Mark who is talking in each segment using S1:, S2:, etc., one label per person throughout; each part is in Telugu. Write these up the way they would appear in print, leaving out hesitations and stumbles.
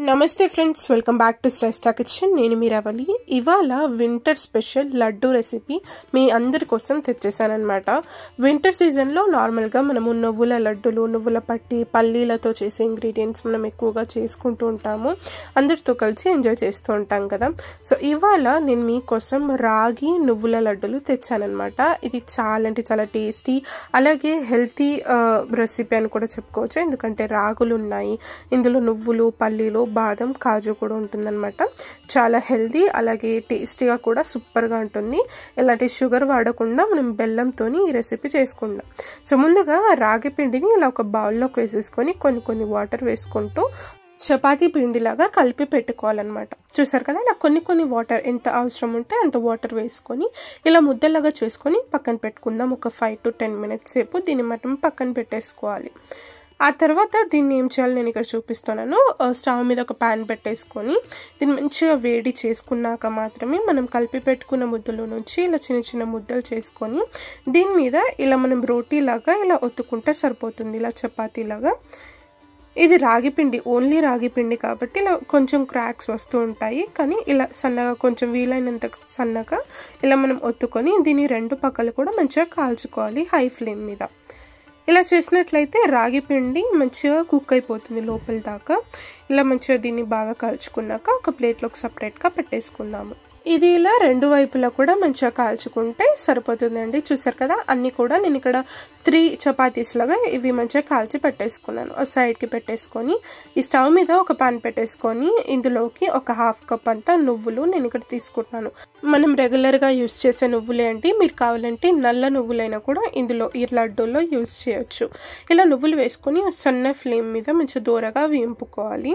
S1: నమస్తే friends, welcome back to Shreshta kitchen. నేను మీరవలి. ఇవాళ వింటర్ స్పెషల్ లడ్డు రెసిపీ మీ అందరి కోసం తెచ్చేసానమాట. వింటర్ సీజన్లో నార్మల్గా మనము నువ్వుల లడ్డులు, నువ్వుల పట్టి, పల్లీలతో చేసే ఇంగ్రీడియంట్స్ మనం ఎక్కువగా చేసుకుంటూ ఉంటాము. అందరితో కలిసి ఎంజాయ్ చేస్తూ ఉంటాం కదా. సో ఇవాళ నేను మీకోసం రాగి నువ్వుల లడ్డులు తెచ్చానమాట. ఇది చాలా టేస్టీ, అలాగే హెల్తీ రెసిపీ అని కూడా చెప్పుకోవచ్చు. ఎందుకంటే రాగులు ఉన్నాయి, ఇందులో నువ్వులు, పల్లీలు, బాదం, కాజు కూడా ఉంటుందన్నమాట. చాలా హెల్తీ, అలాగే టేస్టీగా కూడా సూపర్గా ఉంటుంది. ఎలాంటి షుగర్ వాడకుండా మనం బెల్లంతో ఈ రెసిపీ చేసుకుందాం. సో ముందుగా రాగి పిండిని ఇలా ఒక బౌల్లోకి వేసేసుకొని కొన్ని వాటర్ వేసుకుంటూ చపాతీ పిండిలాగా కలిపి పెట్టుకోవాలన్నమాట. చూసారు కదా, ఇలా కొన్ని వాటర్ ఎంత అవసరం ఉంటే అంత వాటర్ వేసుకొని ఇలా ముద్దలాగా చేసుకొని పక్కన పెట్టుకుందాం. ఒక 5 to 10 minutes సేపు దీన్ని మనం పక్కన పెట్టేసుకోవాలి. ఆ తర్వాత దీన్ని ఏం చేయాలి నేను ఇక్కడ చూపిస్తున్నాను. స్టవ్ మీద ఒక ప్యాన్ పెట్టేసుకొని దీన్ని మంచిగా వేడి చేసుకున్నాక మాత్రమే మనం కలిపి పెట్టుకున్న ముద్దలో నుంచి ఇలా చిన్న ముద్దలు చేసుకొని దీని మీద ఇలా మనం రోటీలాగా ఇలా ఒత్తుకుంటే సరిపోతుంది, ఇలా చపాతీలాగా. ఇది రాగి పిండి, ఓన్లీ రాగి పిండి కాబట్టి ఇలా కొంచెం క్రాక్స్ వస్తూ ఉంటాయి. కానీ ఇలా సన్నగా, కొంచెం వీలైనంత సన్నగా ఇలా మనం ఒత్తుకొని దీన్ని రెండు పక్కలు కూడా మంచిగా కాల్చుకోవాలి హై ఫ్లేమ్ మీద. ఇలా చేసినట్లయితే రాగి పిండి మంచిగా కుక్ అయిపోతుంది లోపల దాకా. ఇలా మంచిగా దీన్ని బాగా కాల్చుకున్నాక ఒక ప్లేట్లోకి సపరేట్గా పెట్టేసుకుందాము. ఇది ఇలా రెండు వైపులా కూడా మంచిగా కాల్చుకుంటే సరిపోతుందండి. చూసారు కదా, అన్నీ కూడా నేను ఇక్కడ 3 చపాతీస్ లాగా ఇవి మంచిగా కాల్చి పెట్టేసుకున్నాను. సైడ్కి పెట్టేసుకొని ఈ స్టవ్ మీద ఒక పాన్ పెట్టేసుకొని ఇందులోకి ఒక 1/2 కప్ అంతా నువ్వులు నేను ఇక్కడ తీసుకుంటున్నాను. మనం రెగ్యులర్గా యూస్ చేసే నువ్వులే అండి. మీరు కావాలంటే నల్ల నువ్వులైనా కూడా ఇందులో ఈ లడ్డూలో యూస్ చేయొచ్చు. ఇలా నువ్వులు వేసుకొని సన్న ఫ్లేమ్ మీద మంచిగా దూరగా వేయింపుకోవాలి.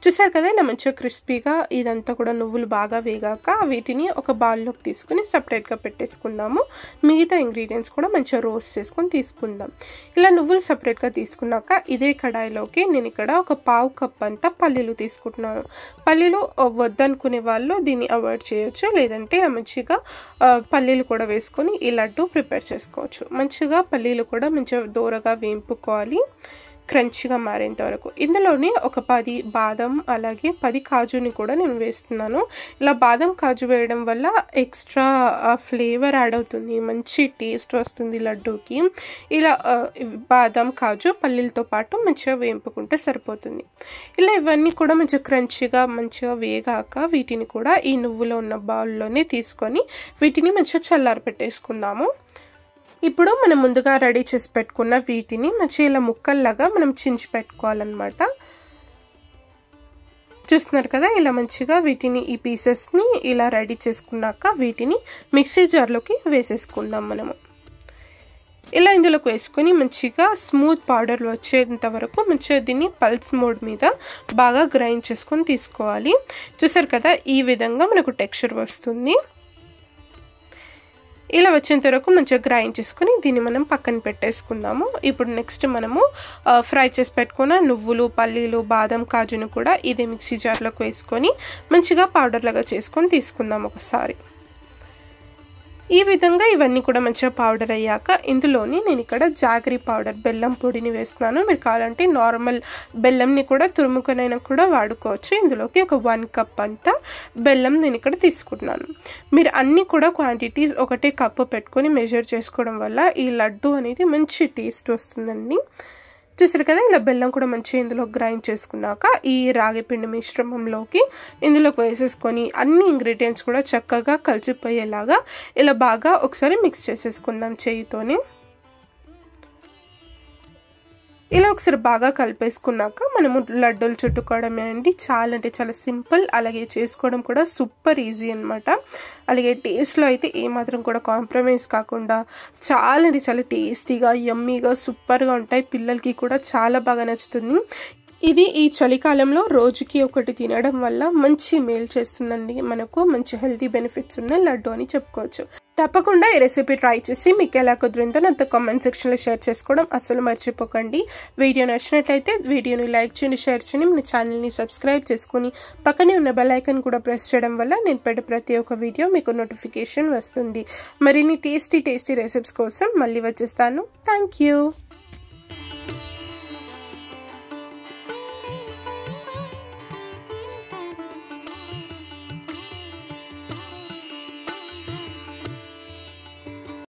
S1: చూసారు కదా, ఇలా మంచిగా క్రిస్పీగా ఇదంతా కూడా నువ్వులు బాగా వేగాక వీటిని ఒక బౌల్లోకి తీసుకుని సపరేట్గా పెట్టేసుకుందాము. మిగతా ఇంగ్రీడియంట్స్ కూడా మంచిగా రోస్ట్ చేసుకొని తీసుకుందాం. ఇలా నువ్వులు సపరేట్గా తీసుకున్నాక ఇదే కడాయిలోకి నేను ఇక్కడ ఒక 1/2 కప్ అంతా పల్లీలు తీసుకుంటున్నాను. పల్లీలు వద్దనుకునే వాళ్ళు దీన్ని అవాయిడ్ చేయొచ్చు, లేదంటే మంచిగా పల్లీలు కూడా వేసుకొని ఈ లడ్డు ప్రిపేర్ చేసుకోవచ్చు. మంచిగా పల్లీలు కూడా మంచిగా దూరగా వేయింపుకోవాలి, క్రంచిగా మారేంత వరకు. ఇందులోనే ఒక 10 బాదం, అలాగే 10 కాజుని కూడా నేను వేస్తున్నాను. ఇలా బాదం, కాజు వేయడం వల్ల ఎక్స్ట్రా ఫ్లేవర్ యాడ్ అవుతుంది, మంచి టేస్ట్ వస్తుంది లడ్డూకి. ఇలా బాదం, కాజు, పల్లీలతో పాటు మంచిగా వేయింపుకుంటే సరిపోతుంది. ఇలా ఇవన్నీ కూడా మంచిగా క్రంచిగా మంచిగా వేగాక వీటిని కూడా ఈ నువ్వులో ఉన్న బౌల్లోనే తీసుకొని వీటిని మంచిగా చల్లారి పెట్టేసుకుందాము. ఇప్పుడు మనం ముందుగా రెడీ చేసి పెట్టుకున్న వీటిని మంచిగా ఇలా ముక్కల్లాగా మనం చించి పెట్టుకోవాలన్నమాట. చూస్తున్నారు కదా, ఇలా మంచిగా వీటిని ఈ పీసెస్ని ఇలా రెడీ చేసుకున్నాక వీటిని మిక్సీ జార్లోకి వేసేసుకుందాం మనము. ఇలా ఇందులోకి వేసుకొని మంచిగా స్మూత్ పౌడర్ వచ్చేంత వరకు మంచిగా దీన్ని పల్స్ మోడ్ మీద బాగా గ్రైండ్ చేసుకొని తీసుకోవాలి. చూసారు కదా, ఈ విధంగా మనకు టెక్స్చర్ వస్తుంది. ఇలా వచ్చేంత వరకు మంచిగా గ్రైండ్ చేసుకుని దీన్ని మనం పక్కన పెట్టేసుకుందాము. ఇప్పుడు నెక్స్ట్ మనము ఫ్రై చేసి పెట్టుకున్న నువ్వులు, పల్లీలు, బాదం, కాజును కూడా ఇదే మిక్సీ జార్లోకి వేసుకొని మంచిగా పౌడర్ లాగా చేసుకొని తీసుకుందాం ఒకసారి. ఈ విధంగా ఇవన్నీ కూడా మంచిగా పౌడర్ అయ్యాక ఇందులోని నేను ఇక్కడ జాగరీ పౌడర్, బెల్లం పొడిని వేస్తున్నాను. మీరు కావాలంటే నార్మల్ బెల్లంని కూడా తురుముకొనైనా కూడా వాడుకోవచ్చు. ఇందులోకి ఒక 1 కప్ అంతా బెల్లం నేను ఇక్కడ తీసుకుంటున్నాను. మీరు అన్నీ కూడా క్వాంటిటీస్ ఒకటే కప్పు పెట్టుకొని మెజర్ చేసుకోవడం వల్ల ఈ లడ్డు అనేది మంచి టేస్ట్ వస్తుందండి. చూసారు కదా, ఇలా బెల్లం కూడా మంచిగా ఇందులో గ్రైండ్ చేసుకున్నాక ఈ రాగి పిండి మిశ్రమంలోకి ఇందులోకి వేసేసుకొని అన్ని ఇంగ్రీడియంట్స్ కూడా చక్కగా కలిసిపోయేలాగా ఇలా బాగా ఒకసారి మిక్స్ చేసేసుకుందాం చేయితోనే. ఇలా ఒకసారి బాగా కలిపేసుకున్నాక మనము లడ్డూలు చుట్టుకోవడమే అండి. చాలా సింపుల్, అలాగే చేసుకోవడం కూడా సూపర్ ఈజీ అనమాట. అలాగే టేస్ట్లో అయితే ఏమాత్రం కూడా కాంప్రమైజ్ కాకుండా చాలా టేస్టీగా, యమ్మీగా, సూపర్గా ఉంటాయి. పిల్లలకి కూడా చాలా బాగా నచ్చుతుంది. ఇది ఈ చలికాలంలో రోజుకి ఒకటి తినడం వల్ల మంచి మేలు చేస్తుందండి. మనకు మంచి హెల్తీ బెనిఫిట్స్ ఉన్న లడ్డు అని చెప్పుకోవచ్చు. తప్పకుండా ఈ రెసిపీ ట్రై చేసి మీకు ఎలా కుదిరిందో నాతో కామెంట్ సెక్షన్లో షేర్ చేసుకోవడం అసలు మర్చిపోకండి. వీడియో నచ్చినట్లయితే వీడియోని లైక్ చేయండి, షేర్ చేయండి, మన ఛానల్ని సబ్స్క్రైబ్ చేసుకుని పక్కనే ఉన్న బెల్ ఐకాన్ కూడా ప్రెస్ చేయడం వల్ల నేను పెట్టే ప్రతి ఒక్క వీడియో మీకు నోటిఫికేషన్ వస్తుంది. మరిన్ని టేస్టీ రెసిపీస్ కోసం మళ్ళీ వచ్చేస్తాను. Thank you.